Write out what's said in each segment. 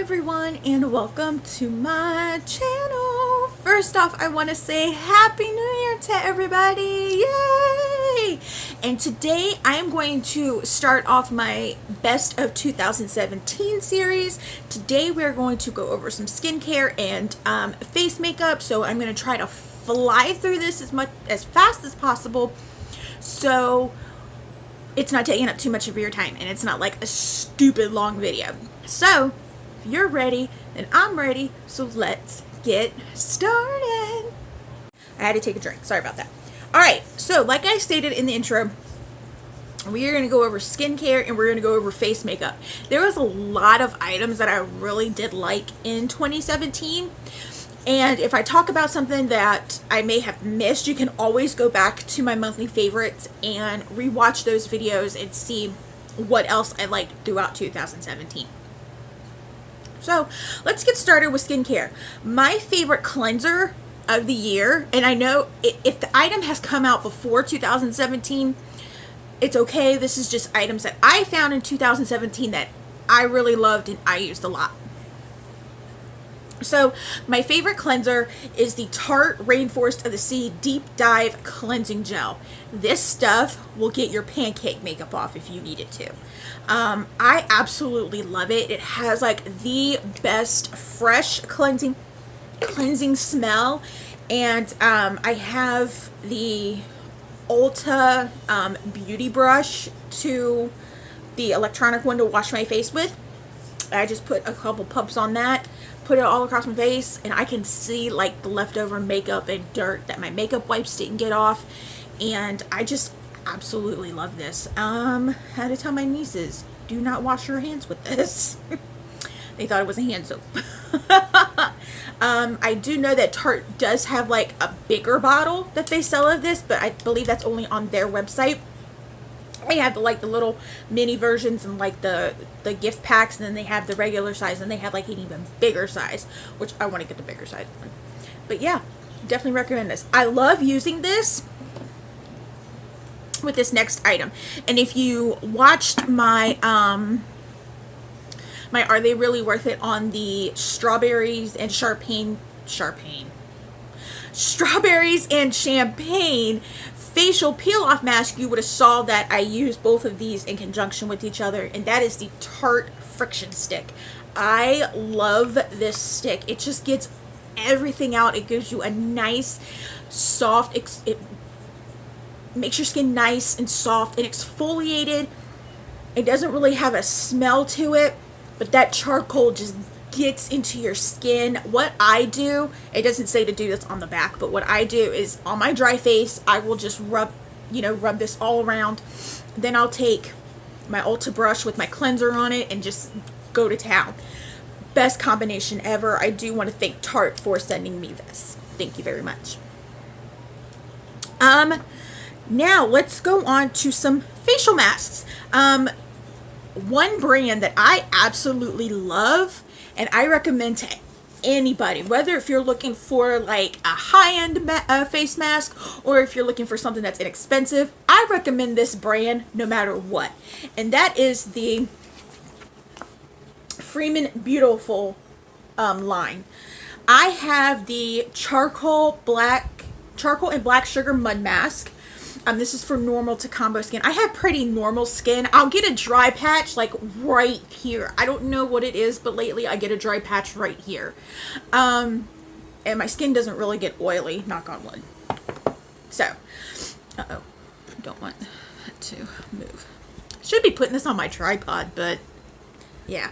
everyone, and welcome to my channel. First off, I want to say Happy New Year to everybody. Yay! And today I am going to start off my best of 2017 series. Today we're going to go over some skincare and face makeup. So I'm going to try to fly through this as fast as possible, so it's not taking up too much of your time and it's not like a stupid long video. So if you're ready, then I'm ready. So let's get started. I had to take a drink. Sorry about that. Alright, so like I stated in the intro, we are going to go over skincare and we're going to go over face makeup. There was a lot of items that I really did like in 2017. And if I talk about something that I may have missed, you can always go back to my monthly favorites and rewatch those videos and see what else I liked throughout 2017. So let's get started with skincare. My favorite cleanser of the year, and I know if the item has come out before 2017, it's okay. This is just items that I found in 2017 that I really loved and I used a lot. So my favorite cleanser is the Tarte Rainforest of the Sea Deep Dive Cleansing Gel. This stuff will get your pancake makeup off if you need it to. I absolutely love it. It has like the best fresh cleansing smell, and I have the Ulta beauty brush to the electronic one to wash my face with. I just put a couple pumps on that, put it all across my face, and I can see like the leftover makeup and dirt that my makeup wipes didn't get off, and I just absolutely love this. I had to tell my nieces, do not wash your hands with this. They thought it was a hand soap. I do know that Tarte does have like a bigger bottle that they sell of this, but I believe that's only on their website. They have the little mini versions and like the gift packs, and then they have the regular size, and they have like an even bigger size, which I want to get the bigger size one. But yeah, definitely recommend this. I love using this with this next item. And if you watched my my Are They Really Worth It on the strawberries and strawberries and champagne facial peel off mask, you would have saw that I use both of these in conjunction with each other, and that is the Tarte Friction Stick. I love this stick. It just gets everything out. It gives you a nice soft, it makes your skin nice and soft and exfoliated. It doesn't really have a smell to it, but that charcoal just gets into your skin. What I do, it doesn't say to do this on the back, but what I do is on my dry face, I will just rub this all around. Then I'll take my Ulta brush with my cleanser on it and just go to town. Best combination ever. I do want to thank Tarte for sending me this. Thank you very much. Now let's go on to some facial masks. One brand that I absolutely love and I recommend to anybody, whether if you're looking for like a high-end face mask or if you're looking for something that's inexpensive, I recommend this brand no matter what. And that is the Freeman Beautiful line. I have the charcoal and black sugar mud mask. This is for normal to combo skin. I have pretty normal skin. I'll get a dry patch like right here. I don't know what it is, but lately I get a dry patch right here. And my skin doesn't really get oily, knock on wood. So, don't want that to move. Should be putting this on my tripod, but yeah.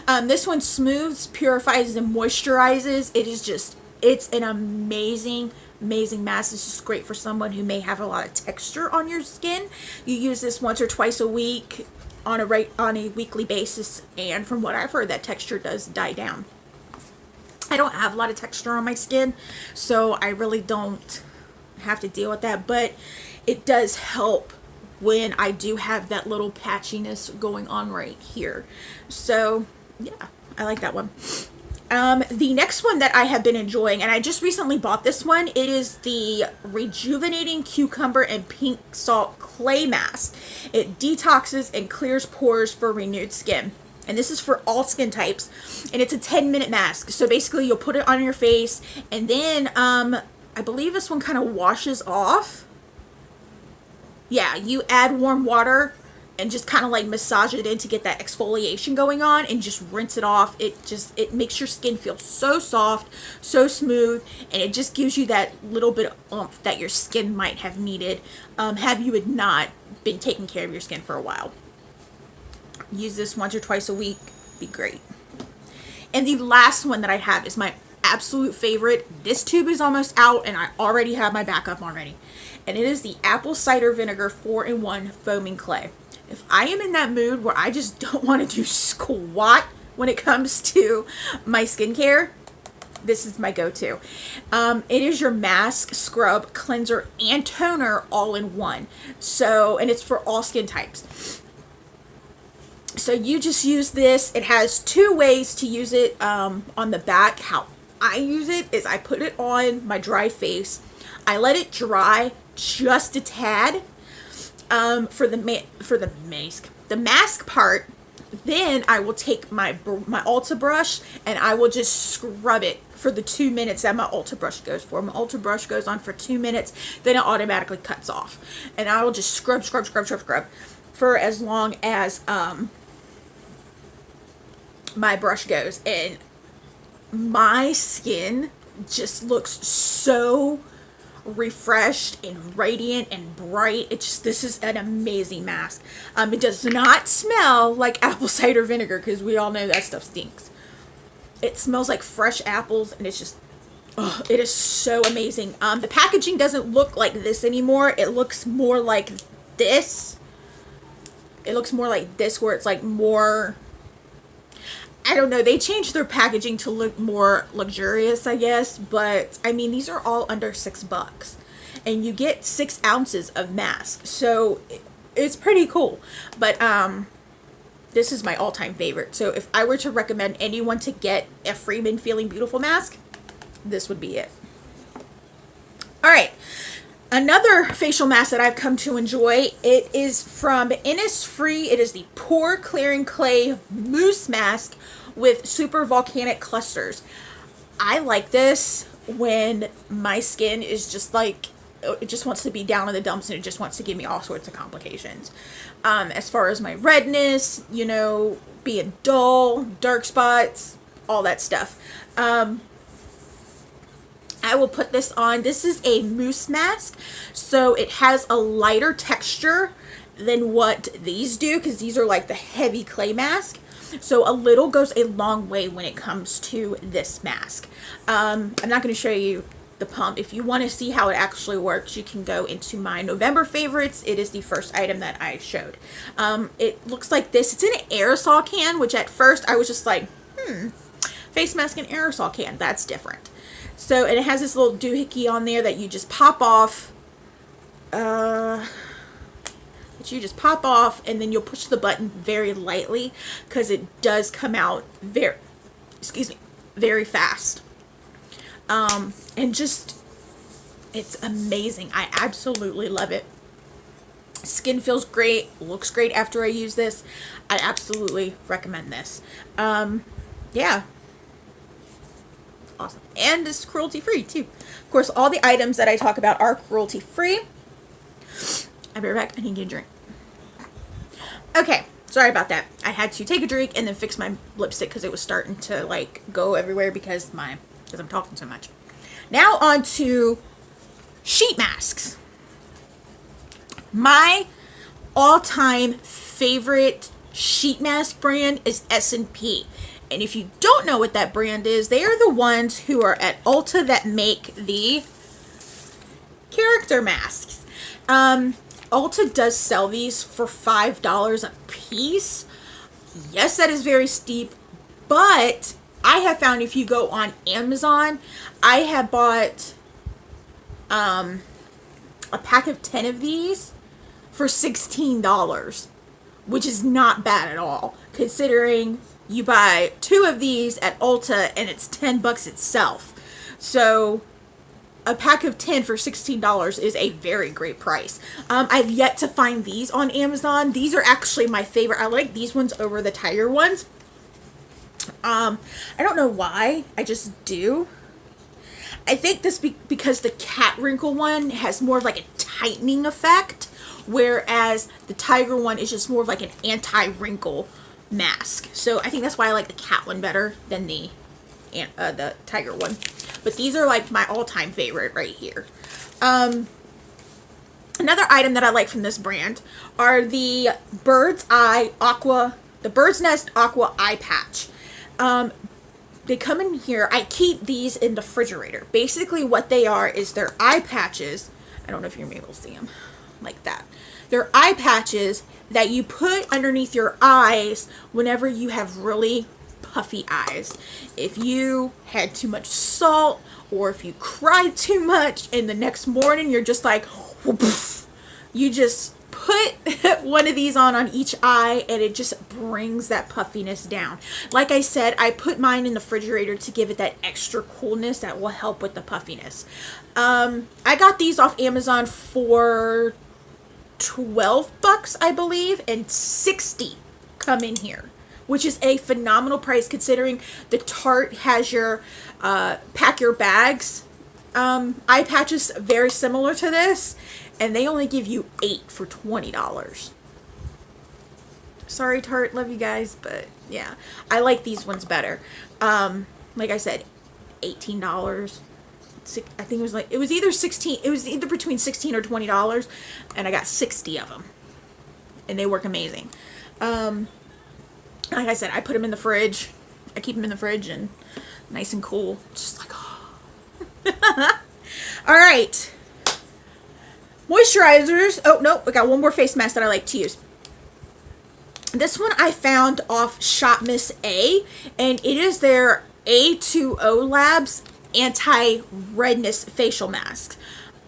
This one smooths, purifies, and moisturizes. It's an amazing mask. This is great for someone who may have a lot of texture on your skin. You use this once or twice a week on a weekly basis, and from what I've heard, that texture does die down. I don't have a lot of texture on my skin, so I really don't have to deal with that, but it does help when I do have that little patchiness going on right here. So yeah, I like that one. The next one that I have been enjoying, and I just recently bought this one, it is the Rejuvenating Cucumber and Pink Salt Clay Mask. It detoxes and clears pores for renewed skin. And this is for all skin types. And it's a 10-minute mask. So basically you'll put it on your face. And then I believe this one kind of washes off. Yeah, you add warm water and just kind of like massage it in to get that exfoliation going on, and just rinse it off. It makes your skin feel so soft, so smooth, and it just gives you that little bit of oomph that your skin might have needed, have you had not been taking care of your skin for a while. Use this once or twice a week, be great. And the last one that I have is my absolute favorite. This tube is almost out and I already have my backup already. And it is the apple cider vinegar 4-in-1 foaming clay. If I am in that mood where I just don't want to do squat when it comes to my skincare, this is my go-to. It is your mask, scrub, cleanser, and toner all in one. So, and it's for all skin types. So you just use this. It has 2 ways to use it on the back. How I use it is I put it on my dry face. I let it dry just a tad for the mask part. Then I will take my Ulta brush and I will just scrub it for the 2 minutes that my Ulta brush goes for. My Ulta brush goes on for 2 minutes, then it automatically cuts off. And I will just scrub for as long as my brush goes. And my skin just looks so refreshed and radiant and bright. This is an amazing mask. It does not smell like apple cider vinegar, because we all know that stuff stinks. It smells like fresh apples, and it's just, oh, it is so amazing. The packaging doesn't look like this anymore. It looks more like this. It looks more like this, where it's like more, I don't know, they changed their packaging to look more luxurious, I guess, but I mean, these are all under $6, and you get 6 ounces of mask, so it's pretty cool. But this is my all-time favorite. So if I were to recommend anyone to get a Freeman Feeling Beautiful mask, this would be it. All right. Another facial mask that I've come to enjoy, it is from Innisfree. It is the Pore Clearing Clay Mousse Mask with Super Volcanic Clusters. I like this when my skin is just like, it just wants to be down in the dumps, and it just wants to give me all sorts of complications. As far as my redness, you know, being dull, dark spots, all that stuff. I will put this on. This is a mousse mask, so it has a lighter texture than what these do, because these are like the heavy clay mask. So a little goes a long way when it comes to this mask. I'm not going to show you the pump. If you want to see how it actually works, you can go into my November favorites. It is the first item that I showed. It looks like this. It's in an aerosol can, which at first I was just like, face mask in aerosol can. That's different. So, and it has this little doohickey on there that you just pop off. And then you'll push the button very lightly, because it does come out very fast. And just, it's amazing. I absolutely love it. Skin feels great, looks great after I use this. I absolutely recommend this. Yeah. Awesome. And it's cruelty free too. Of course, all the items that I talk about are cruelty free. I'll be right back. I need to get a drink. Okay, sorry about that. I had to take a drink and then fix my lipstick because it was starting to like go everywhere because I'm talking so much. Now on to sheet masks. My all-time favorite sheet mask brand is S&P. And if you don't know what that brand is, they are the ones who are at Ulta that make the character masks. Ulta does sell these for $5 a piece. Yes, that is very steep, but I have found if you go on Amazon, I have bought a pack of 10 of these for $16, which is not bad at all, considering you buy 2 of these at Ulta and it's $10 itself. So a pack of 10 for $16 is a very great price. I've yet to find these on Amazon. These are actually my favorite. I like these ones over the tiger ones. I don't know why, I just do. I think this because the cat wrinkle one has more of like a tightening effect, whereas the tiger one is just more of like an anti-wrinkle mask. So I think that's why I like the cat one better than the tiger one. But these are like my all-time favorite right here. Another item that I like from this brand are the Bird's Nest Aqua Eye Patch. They come in here. I keep these in the refrigerator. Basically what they are is they're eye patches. I don't know if you're able to see them like that. They're eye patches that you put underneath your eyes whenever you have really puffy eyes. If you had too much salt, or if you cried too much and the next morning you're just like, whoops, you just put one of these on each eye and it just brings that puffiness down. Like I said, I put mine in the refrigerator to give it that extra coolness that will help with the puffiness. I got these off Amazon for $12, I believe, and 60 come in here, which is a phenomenal price considering the Tarte has your pack your bags eye patches very similar to this, and they only give you 8 for $20. Sorry, Tarte, love you guys, but yeah, I like these ones better. Like I said, $18. I think it was either 16. It was either between $16 or $20, and I got 60 of them, and they work amazing. Like I said, I put them in the fridge. I keep them in the fridge and nice and cool. Just like, oh. All right. Moisturizers. Oh, no. I got one more face mask that I like to use. This one I found off Shop Miss A, and it is their A2O Labs anti-redness facial mask.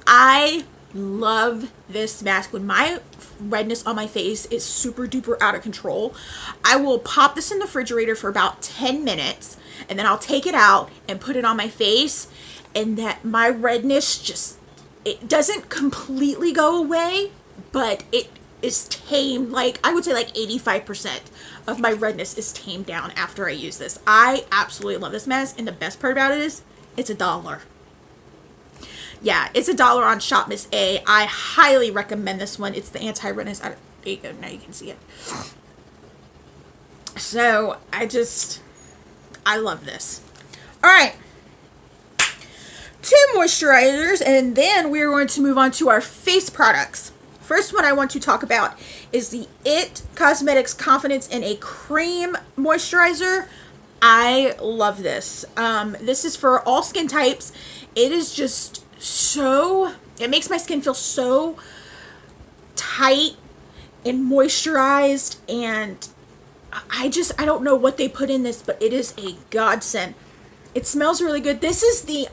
I love this mask. When my redness on my face is super duper out of control, I will pop this in the refrigerator for about 10 minutes and then I'll take it out and put it on my face, and that my redness just, it doesn't completely go away, but it is tamed. Like, I would say like 85% of my redness is tamed down after I use this. I absolutely love this mask, and the best part about it is it's $1. Yeah, it's $1 on Shop Miss A. I highly recommend this one. It's the anti-redness. There you go. Now you can see it. So, I love this. All right. 2 moisturizers, and then we're going to move on to our face products. First one I want to talk about is the IT Cosmetics Confidence in a Cream Moisturizer. I love this. This is for all skin types. It is just so, it makes my skin feel so tight and moisturized, and I don't know what they put in this, but it is a godsend. It smells really good. This is the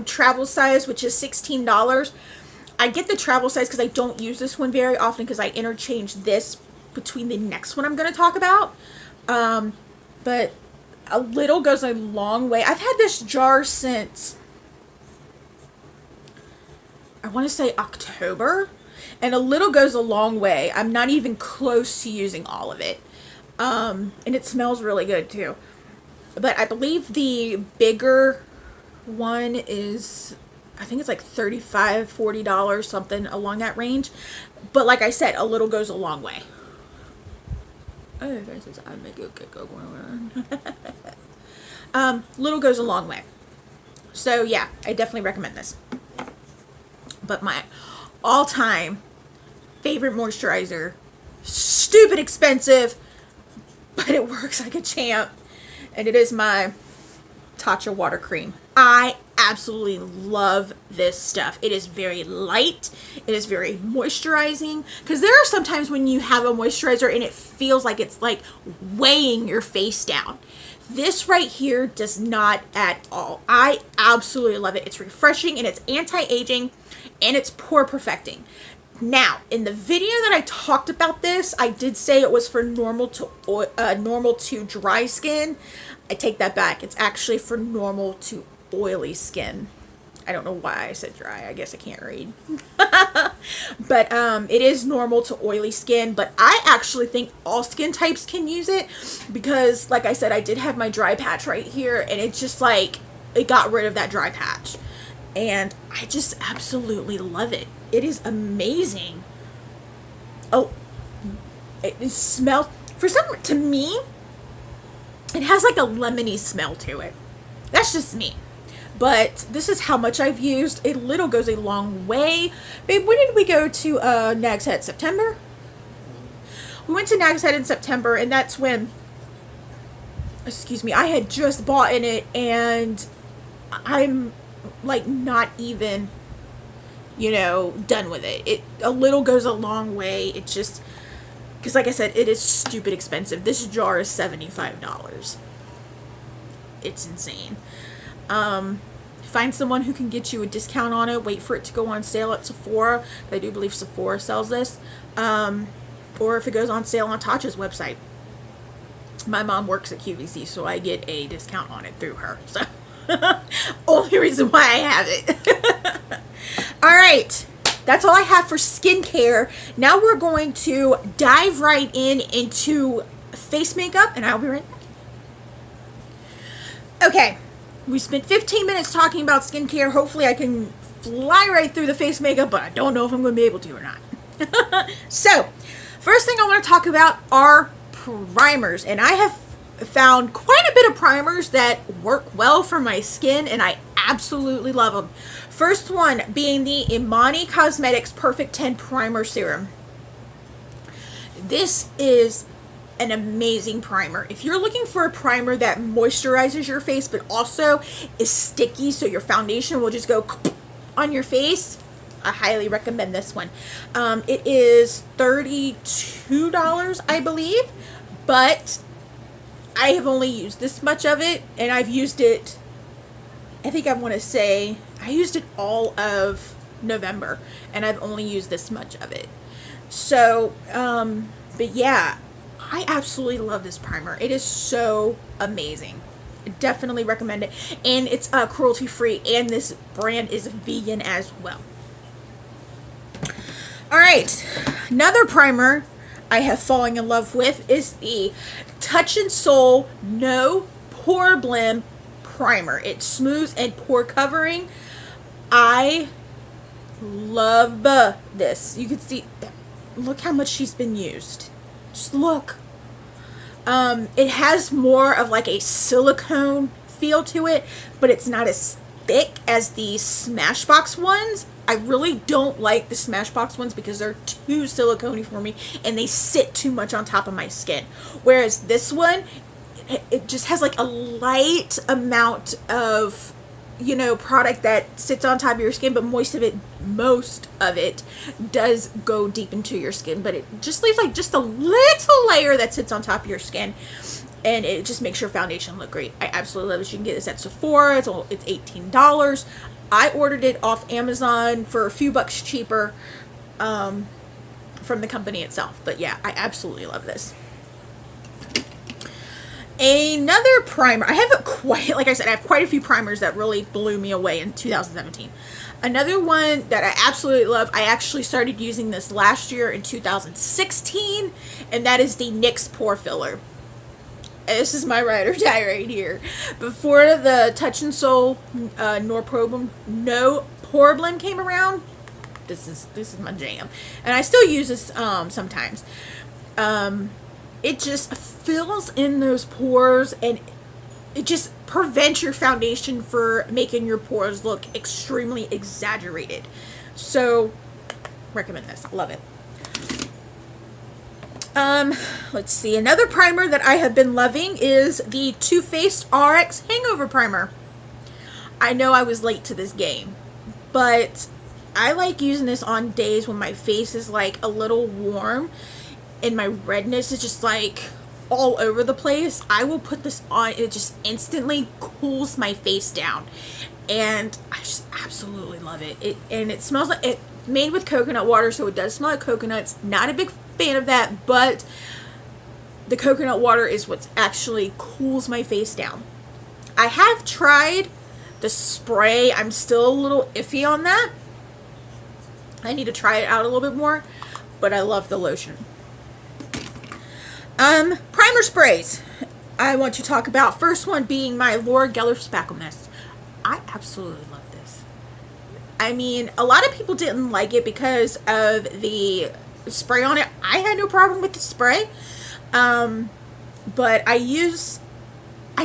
travel size, which is $16. I get the travel size because I don't use this one very often because I interchange this between the next one I'm going to talk about. But a little goes a long way. I've had this jar since, I want to say October, and a little goes a long way. I'm not even close to using all of it. And it smells really good too. But I believe the bigger one is, I think it's like $35, $40, something along that range. But like I said, a little goes a long way. Little goes a long way. So yeah, I definitely recommend this. But my all-time favorite moisturizer, stupid expensive, but it works like a champ, and it is my Tatcha water cream. I absolutely love this stuff. It is very light. It is very moisturizing, because there are some times when you have a moisturizer and it feels like it's like weighing your face down. This right here does not at all. I absolutely love it. It's refreshing, and it's anti-aging, and it's pore perfecting. Now, in the video that I talked about this, I did say it was for normal to dry skin. I take that back. It's actually for normal to oily skin. I don't know why I said dry. I guess I can't read. But it is normal to oily skin, but I actually think all skin types can use it because, like I said, I did have my dry patch right here, and it's just like, it got rid of that dry patch. And I just absolutely love it. It is amazing. Oh, it smells, for some, to me, it has like a lemony smell to it. That's just me. But this is how much I've used. A little goes a long way. Babe, when did we go to Nag's Head? September? We went to Nag's Head in September, and that's when, excuse me, I had just bought in it, and I'm like not even, you know, done with it. A little goes a long way. It just, because like I said, it is stupid expensive. This jar is $75. It's insane. Find someone who can get you a discount on it. Wait for it to go on sale at Sephora. I do believe Sephora sells this. Or if it goes on sale on Tatcha's website. My mom works at QVC, so I get a discount on it through her. So, only reason why I have it. Alright, that's all I have for skincare. Now we're going to dive right into face makeup, and I'll be right back. Okay, we spent 15 minutes talking about skincare. Hopefully I can fly right through the face makeup, but I don't know if I'm going to be able to or not. So, first thing I want to talk about are primers, and I have found quite a bit of primers that work well for my skin, and I absolutely love them. First one being the Emani Cosmetics Perfect 10 Primer Serum. This is an amazing primer. If you're looking for a primer that moisturizes your face but also is sticky so your foundation will just go on your face, I highly recommend this one. It is $32, I believe, but I have only used this much of it, and I've used it, I think I want to say, I used it all of November, and I've only used this much of it. So, but yeah, I absolutely love this primer. It is so amazing. I definitely recommend it. And it's cruelty free, and this brand is vegan as well. Alright, another primer I have fallen in love with is the Touch in Soul No Pore Blem Primer. It's smooth and pore covering. I love this. You can see, look how much she's been used. Just look. It has more of like a silicone feel to it, but it's not as thick as the Smashbox ones. I really don't like the Smashbox ones because they're too silicone-y for me and they sit too much on top of my skin. Whereas this one, it just has like a light amount of, you know, product that sits on top of your skin, but most of it does go deep into your skin, but it just leaves like just a little layer that sits on top of your skin, and it just makes your foundation look great. I absolutely love it. You can get this at Sephora. It's $18. I ordered it off Amazon for a few bucks cheaper from the company itself, but yeah, I absolutely love this. Another primer, I have like I said, I have quite a few primers that really blew me away in 2017. Another one that I absolutely love, I actually started using this last year in 2016, and that is the NYX Pore Filler. And this is my ride or die right here. Before the Touch in Soul No Pore Blem came around, this is my jam. And I still use this sometimes. It just fills in those pores, and it just prevents your foundation for making your pores look extremely exaggerated. So, recommend this. Love it. Let's see. Another primer that I have been loving is the Too Faced RX Hangover Primer. I know I was late to this game, but I like using this on days when my face is like a little warm and my redness is just like all over the place. I will put this on. It just instantly cools my face down, and I just absolutely love it. And it smells like it made with coconut water, so it does smell like coconuts. Not a big fan of that, but the coconut water is what actually cools my face down. I have tried The spray, I'm still a little iffy on that. I need to try it out a little bit more, but I love the lotion. Primer sprays. I want to talk about, first one being my Laura Geller Spackle Mist. I absolutely love this. I mean, a lot of people didn't like it because of the spray on it. I had no problem with the spray. But I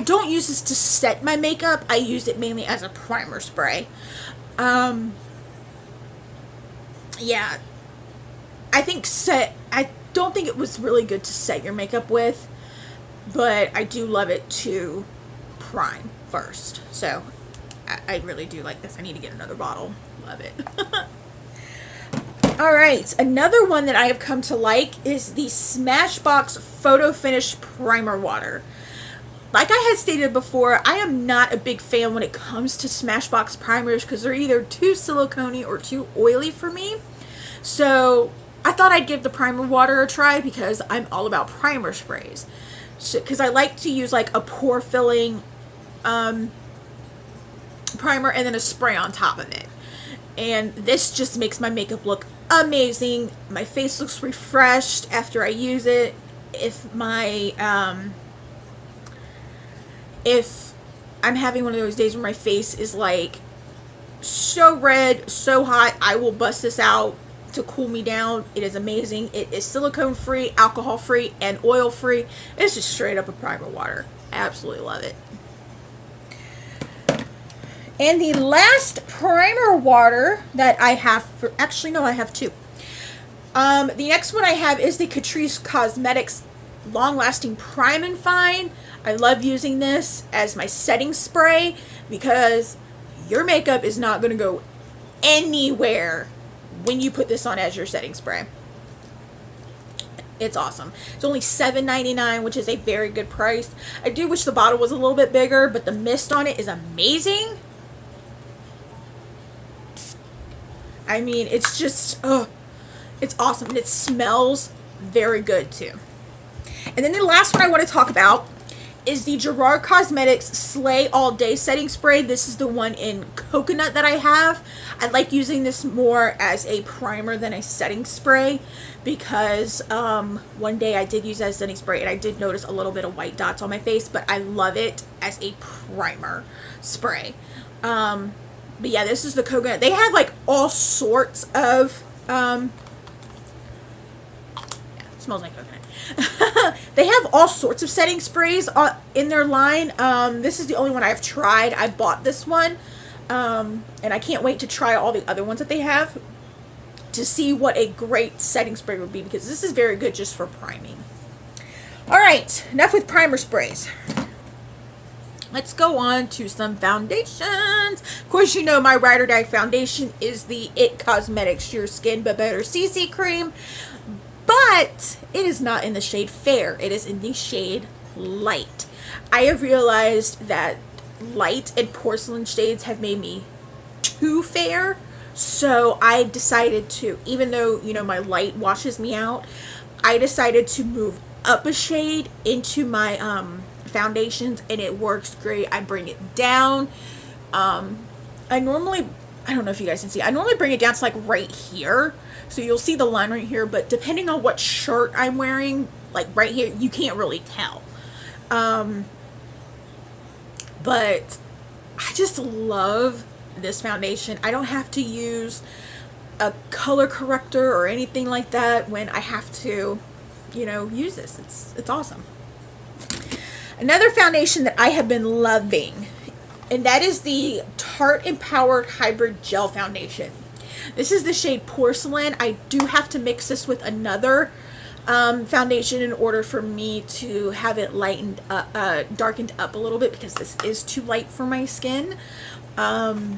don't use this to set my makeup. I use it mainly as a primer spray. Yeah. I don't think it was really good to set your makeup with, but I do love it to prime first. So I really do like this. I need to get another bottle. Love it. Alright, another one that I have come to like is the Smashbox Photo Finish Primer Water. Like I had stated before, I am not a big fan when it comes to Smashbox primers because they're either too silicone-y or too oily for me. So I thought I'd give the primer water a try because I'm all about primer sprays. Because I like to use like a pore filling primer and then a spray on top of it. And this just makes my makeup look amazing. My face looks refreshed after I use it. If I'm having one of those days where my face is like so red, so hot, I will bust this out to cool me down. It is amazing. It is silicone free, alcohol free, and oil free. It's just straight up a primer water. I absolutely love it. And the last primer water that I have, actually no, I have two. The next one I have is the Catrice Cosmetics Long Lasting Prime and Fine. I love using this as my setting spray because your makeup is not going to go anywhere when you put this on as your setting spray. It's awesome. It's only $7.99, which is a very good price. I do wish the bottle was a little bit bigger, but the mist on it is amazing. I mean, it's just, it's awesome. And it smells very good, too. And then the last one I want to talk about is the Gerard Cosmetics Slay All Day Setting Spray. This is the one in coconut that I have. I like using this more as a primer than a setting spray because one day I did use it as a setting spray and I did notice a little bit of white dots on my face, but I love it as a primer spray. But yeah, this is the coconut. They have like all sorts of, smells like coconut. They have all sorts of setting sprays in their line. This is the only one I've tried. I bought this one. And I can't wait to try all the other ones that they have to see what a great setting spray would be because this is very good just for priming. Alright, enough with primer sprays. Let's go on to some foundations. Of course, you know my ride or die foundation is the IT Cosmetics Your Skin But Better CC Cream. But it is not in the shade Fair. It is in the shade Light. I have realized that light and porcelain shades have made me too fair. So I decided to, even though, you know, my light washes me out, I decided to move up a shade into my foundations and it works great. I bring it down. I don't know if you guys can see, I normally bring it down to like right here. So you'll see the line right here, but depending on what shirt I'm wearing, like right here, you can't really tell. But I just love this foundation. I don't have to use a color corrector or anything like that when I have to, you know, use this. It's awesome. Another foundation that I have been loving, and that is the Tarte Empowered Hybrid Gel Foundation. This is the shade Porcelain. I do have to mix this with another foundation in order for me to have it lightened, darkened up a little bit because this is too light for my skin. But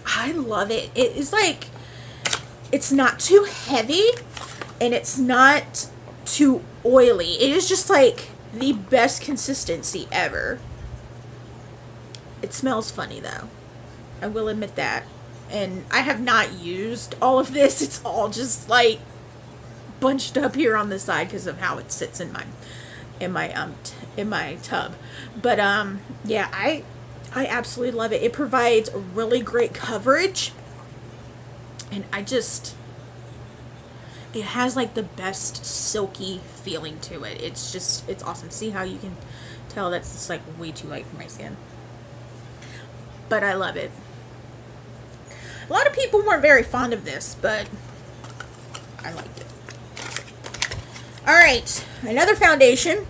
I love it. It is like, it's not too heavy and it's not too oily. It is just like the best consistency ever. It smells funny though. I will admit that. And I have not used all of this. It's all just like bunched up here on the side because of how it sits in my tub. But yeah, I I absolutely love it. It provides really great coverage. And it has like the best silky feeling to it. It's awesome. See how you can tell that's just like way too light for my skin. But I love it. A lot of people weren't very fond of this, but I liked it. Alright, another foundation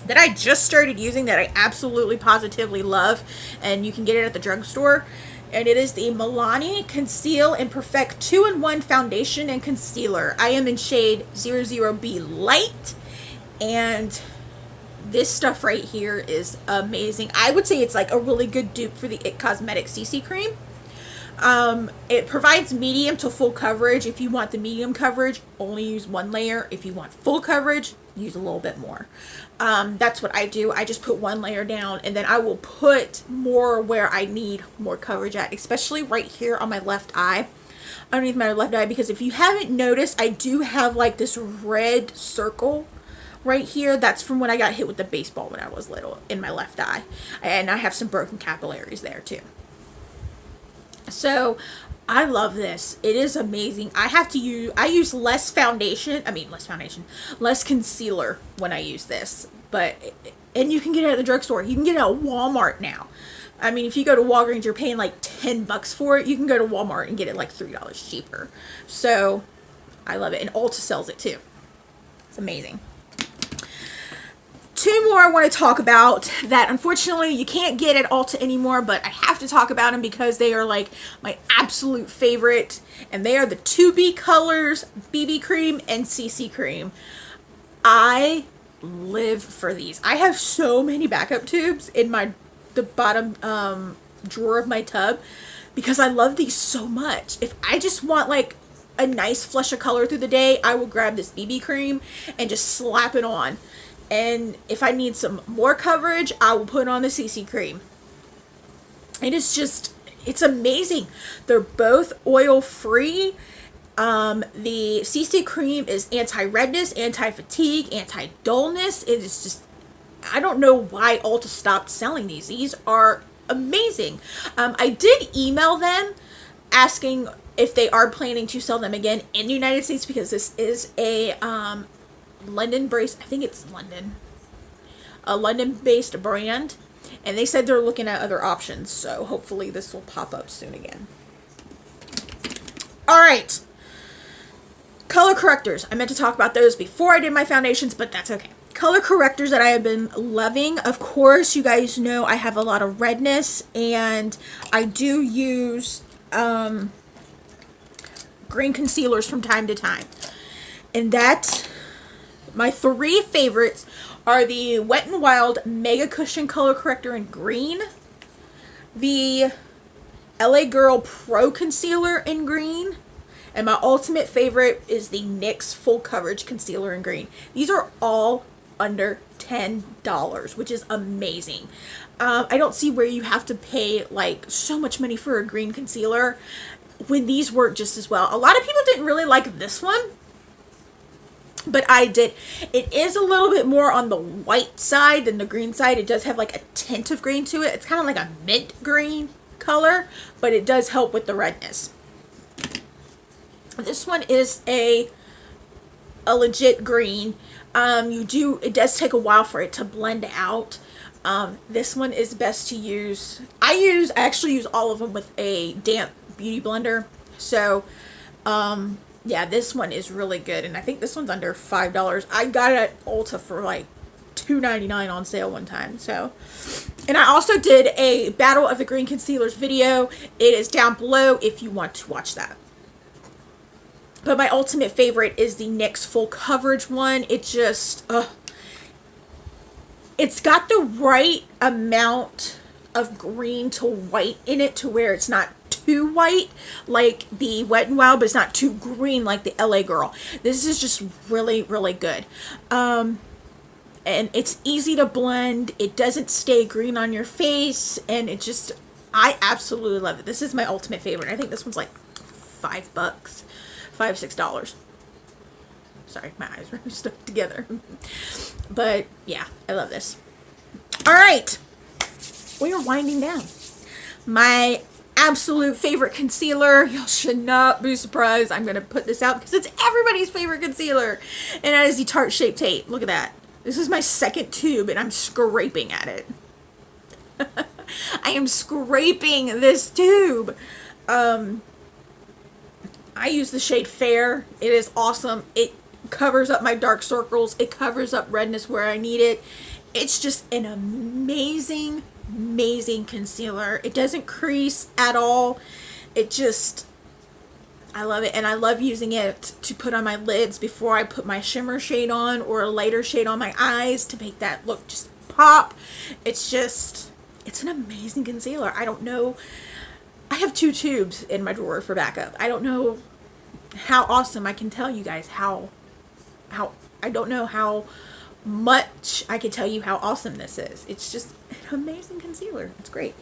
that I just started using that I absolutely positively love, and you can get it at the drugstore, and it is the Milani Conceal and Perfect 2-in-1 Foundation and Concealer. I am in shade 00B Light, and this stuff right here is amazing. I would say it's like a really good dupe for the IT Cosmetics CC cream. It provides medium to full coverage. If you want the medium coverage, only use one layer. If you want full coverage, use a little bit more. That's what I do. I just put one layer down, and then I will put more where I need more coverage at, especially right here on my left eye, underneath my left eye, because if you haven't noticed, I do have like this red circle right here. That's from when I got hit with the baseball when I was little in my left eye, and I have some broken capillaries there too. So I love this. It is amazing. I use less concealer when I use this, and you can get it at the drugstore. You can get it at Walmart now. I mean, if you go to Walgreens, you're paying like $10 for it. You can go to Walmart and get it like $3 cheaper. So I love it. And Ulta sells it too. It's amazing. Two more I want to talk about that unfortunately you can't get at Ulta anymore, but I have to talk about them because they are like my absolute favorite, and they are the 2B Colors BB Cream and CC Cream. I live for these. I have so many backup tubes in the bottom drawer of my tub because I love these so much. If I just want like a nice flush of color through the day, I will grab this BB cream and just slap it on. And if I need some more coverage, I will put on the CC cream. It's amazing. They're both oil free. The CC cream is anti-redness, anti-fatigue, anti-dullness. It is just, I don't know why Ulta stopped selling these. These are amazing. I did email them asking if they are planning to sell them again in the United States, because this is a London based, I think it's London, a London based brand, and they said they're looking at other options, so hopefully this will pop up soon again. Alright, color correctors. I meant to talk about those before I did my foundations, but that's okay. Color correctors that I have been loving, of course, you guys know I have a lot of redness, and I do use green concealers from time to time, and my three favorites are the Wet n Wild Mega Cushion Color Corrector in green, the LA Girl Pro Concealer in green, and my ultimate favorite is the NYX Full Coverage Concealer in green. These are all under $10, which is amazing. I don't see where you have to pay like so much money for a green concealer when these work just as well. A lot of people didn't really like this one, but I did. It is a little bit more on the white side than the green side. It does have like a tint of green to it. It's kind of like a mint green color, but it does help with the redness. This one is a legit green. It does take a while for it to blend out. This one is best to use. I actually use all of them with a damp beauty blender. So, yeah, this one is really good, and I think this one's under $5. I got it at Ulta for like $2.99 on sale one time. So, and I also did a Battle of the Green Concealers video. It is down below if you want to watch that. But my ultimate favorite is the NYX Full Coverage one. It just, it's got the right amount of green to white in it to where it's not too white like the Wet n Wild, but it's not too green like the LA Girl. This is just really, really good. And it's easy to blend. It doesn't stay green on your face, and it just, I absolutely love it. This is my ultimate favorite. I think this one's like $5, $6. Sorry, my eyes are stuck together. But yeah, I love this. All right. we are winding down. My absolute favorite concealer. You should not be surprised. I'm going to put this out because it's everybody's favorite concealer. And that is the Tarte Shape Tape. Look at that. This is my second tube and I'm scraping at it. I am scraping this tube. I use the shade Fair. It is awesome. It covers up my dark circles. It covers up redness where I need it. It's just an amazing concealer. It doesn't crease at all. It just, I love it. And I love using it to put on my lids before I put my shimmer shade on or a lighter shade on my eyes to make that look just pop. It's just, it's an amazing concealer. I don't know. I have 2 tubes in my drawer for backup. I don't know how awesome. I can tell you guys how I don't know how much I can tell you how awesome this is. It's just an amazing concealer. It's great.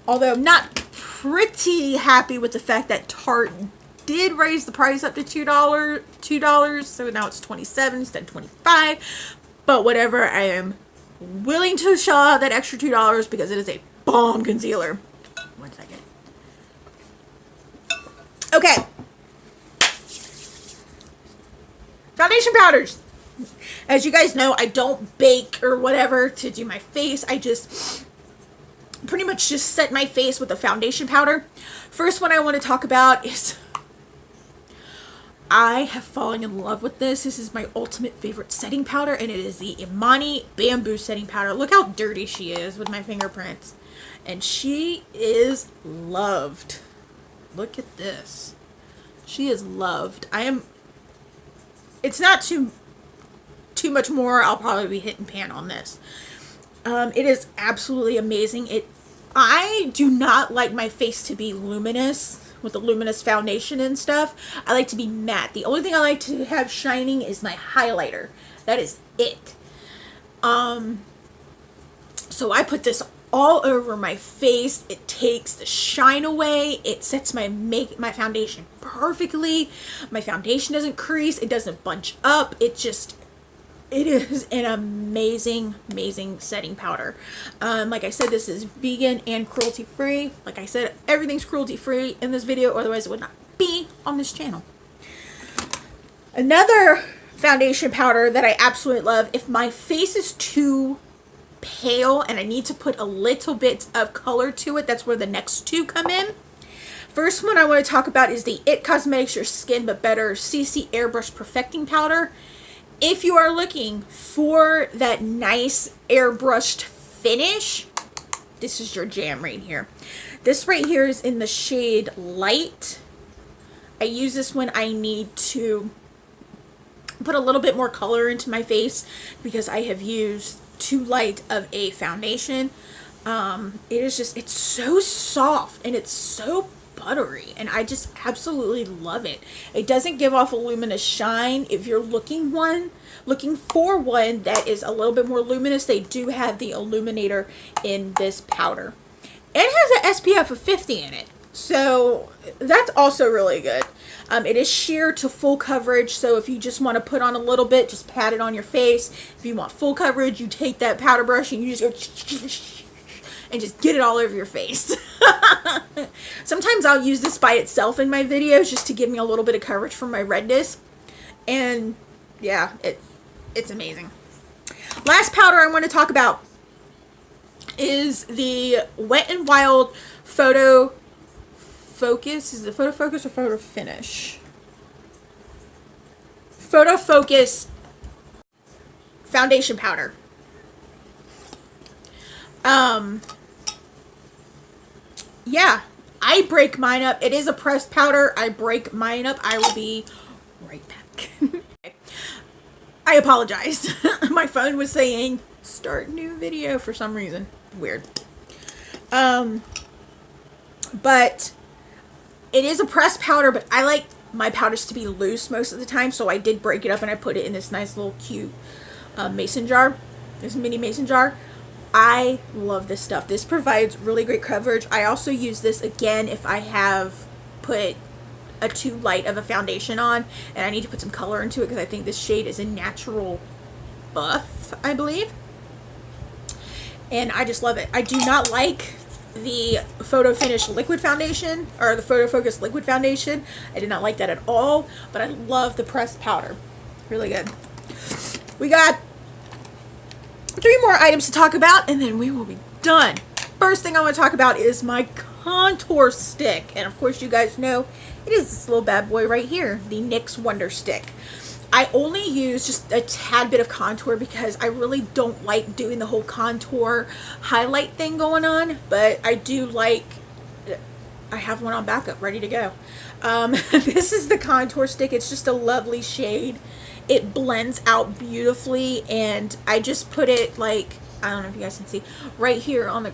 Although I'm not pretty happy with the fact that Tarte did raise the price up to $2, so now it's $27 instead of $25. But whatever, I am willing to shell out that extra $2 because it is a bomb concealer. 1 second. Okay. Foundation powders. As you guys know, I don't bake or whatever to do my face. I just pretty much just set my face with a foundation powder. First one I want to talk about is I have fallen in love with this. This is my ultimate favorite setting powder, and it is the Emani Bamboo Setting Powder. Look how dirty she is with my fingerprints. And she is loved. Look at this. She is loved. It's not too much more. I'll probably be hitting pan on this. It is absolutely amazing. I do not like my face to be luminous with the luminous foundation and stuff. I like to be matte. The only thing I like to have shining is my highlighter. That is it. So I put this all over my face. It takes the shine away. It sets my foundation perfectly. My foundation doesn't crease. It doesn't bunch up. It is an amazing setting powder. Like I said, this is vegan and cruelty free. Like I said, everything's cruelty free in this video, otherwise it would not be on this channel. Another foundation powder that I absolutely love, if my face is too pale and I need to put a little bit of color to it, that's where the next 2 come in. First one I want to talk about is the IT Cosmetics Your Skin But Better CC Airbrush Perfecting Powder. If you are looking for that nice airbrushed finish, this is your jam right here. This right here is in the shade Light. I use this when I need to put a little bit more color into my face because I have used too light of a foundation. It's so soft and it's so buttery, and I just absolutely love it. It doesn't give off a luminous shine. If you're looking for one that is a little bit more luminous, they do have the illuminator in this powder. It has an SPF of 50 in it, so that's also really good. It is sheer to full coverage, so if you just want to put on a little bit, just pat it on your face. If you want full coverage, you take that powder brush and you just go and just get it all over your face. Sometimes I'll use this by itself in my videos just to give me a little bit of coverage for my redness. And yeah, it's amazing. Last powder I want to talk about is the Wet n Wild Photo Focus. Is it Photo Focus or Photo Finish? Photo Focus foundation powder. Yeah, I break mine up. It is a pressed powder. I break mine up. I will be right back. I apologize. My phone was saying start new video for some reason. Weird. But it is a pressed powder, but I like my powders to be loose most of the time, so I did break it up and I put it in this nice little cute mason jar, this mini mason jar. I love this stuff. This provides really great coverage. I also use this again if I have put a too light of a foundation on and I need to put some color into it because I think this shade is a natural buff, I believe. and I just love it. I do not like the Photo Finish liquid foundation, or the Photo Focus liquid foundation. I did not like that at all, but I love the pressed powder. Really good. We got 3 more items to talk about, and then we will be done. First thing I want to talk about is my contour stick, and of course you guys know it is this little bad boy right here, the NYX Wonder Stick. I only use just a tad bit of contour because I really don't like doing the whole contour highlight thing going on, but I do like, I have one on backup ready to go. This is the contour stick. It's just a lovely shade. It blends out beautifully, and I just put it, like, I don't know if you guys can see, right here on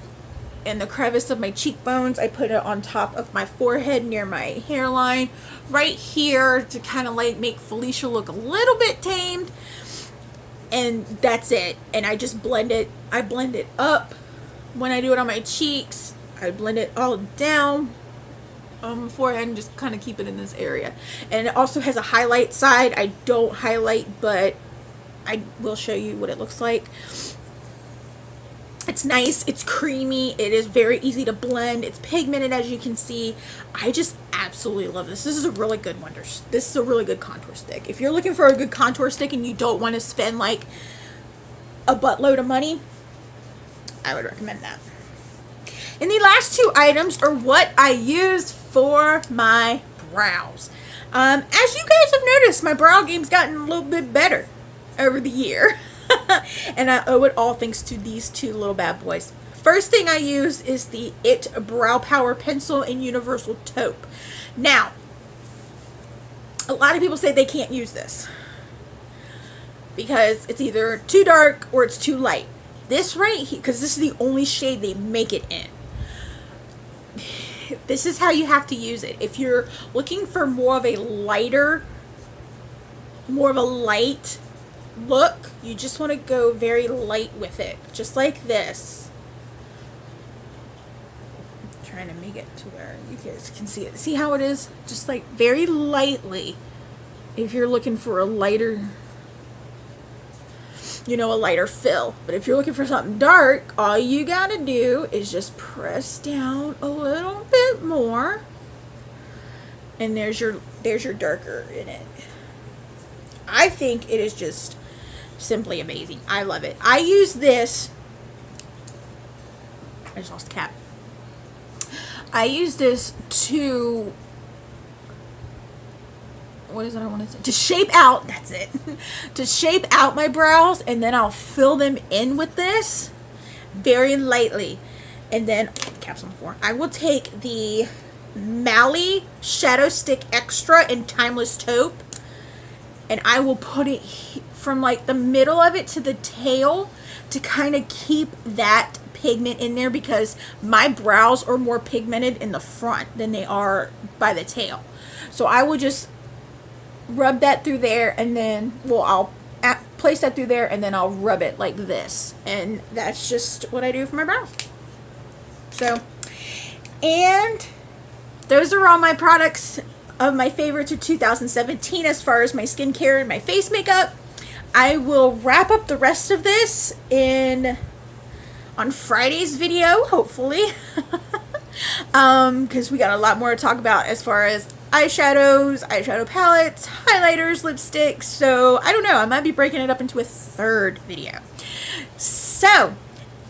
in the crevice of my cheekbones. I put it on top of my forehead near my hairline, right here to kind of like make Felicia look a little bit tamed, and that's it. And I just blend it. I blend it up when I do it on my cheeks. I blend it all down on my forehead and just kind of keep it in this area. And it also has a highlight side. I don't highlight, but I will show you what it looks like. It's nice, it's creamy, it is very easy to blend, it's pigmented as you can see. I just absolutely love this. This is a really good wonder. This is a really good contour stick. If you're looking for a good contour stick and you don't want to spend like a buttload of money, I would recommend that. And the last 2 items are what I use for my brows. As you guys have noticed, my brow game's gotten a little bit better over the year. And I owe it all thanks to these 2 little bad boys. First thing I use is the It Brow Power Pencil in Universal Taupe. Now, a lot of people say they can't use this because it's either too dark or it's too light. This right here, because this is the only shade they make it in. This is how you have to use it. If you're looking for more of a light look, you just want to go very light with it, just like this. I'm trying to make it to where you guys can see it. See how it is? Just like very lightly. If you're looking for a lighter, a lighter fill. But if you're looking for something dark, all you gotta do is just press down a little bit more, and there's your darker in it. I think it is just simply amazing. I love it. I use this. I just lost the cap. I use this to, what is it I want to say? To shape out, that's it. To shape out my brows, and then I'll fill them in with this very lightly. And then, the cap's on the floor. I will take the Milani Shadow Stick Extra in Timeless Taupe, and I will put it from like the middle of it to the tail to kind of keep that pigment in there, because my brows are more pigmented in the front than they are by the tail. So I will just rub that through there, and then, well, I'll place that through there, and then I'll rub it like this. And that's just what I do for my brows. So, and those are all my products of my favorites of 2017 as far as my skincare and my face makeup. I will wrap up the rest of this on Friday's video, hopefully. Because we got a lot more to talk about as far as eyeshadows, eyeshadow palettes, highlighters, lipsticks. So, I don't know. I might be breaking it up into a 3rd video. So,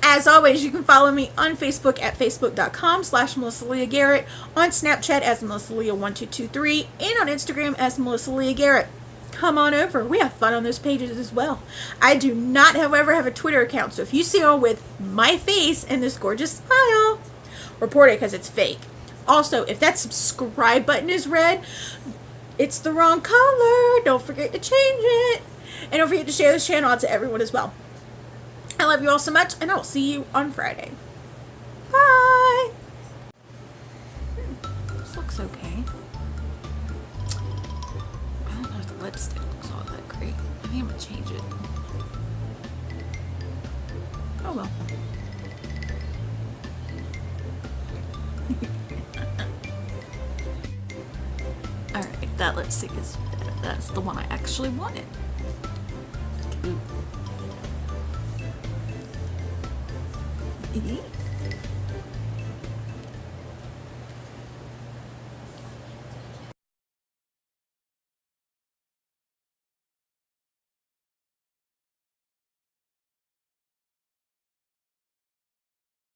as always, you can follow me on Facebook at facebook.com/MelissaLeahGarrett, on Snapchat as MelissaLeah1223, and on Instagram as MelissaLeahGarrett. Come on over. We have fun on those pages as well. I do not, however, have a Twitter account, so if you see one with my face and this gorgeous smile, report it because it's fake. Also, if that subscribe button is red, it's the wrong color. Don't forget to change it. And don't forget to share this channel out to everyone as well. I love you all so much, and I will see you on Friday. Bye! This looks okay. I don't know if the lipstick looks all that great. I think I'm going to change it. Oh well. Alright, that lipstick is better. That's the one I actually wanted. Ooh. Yeet.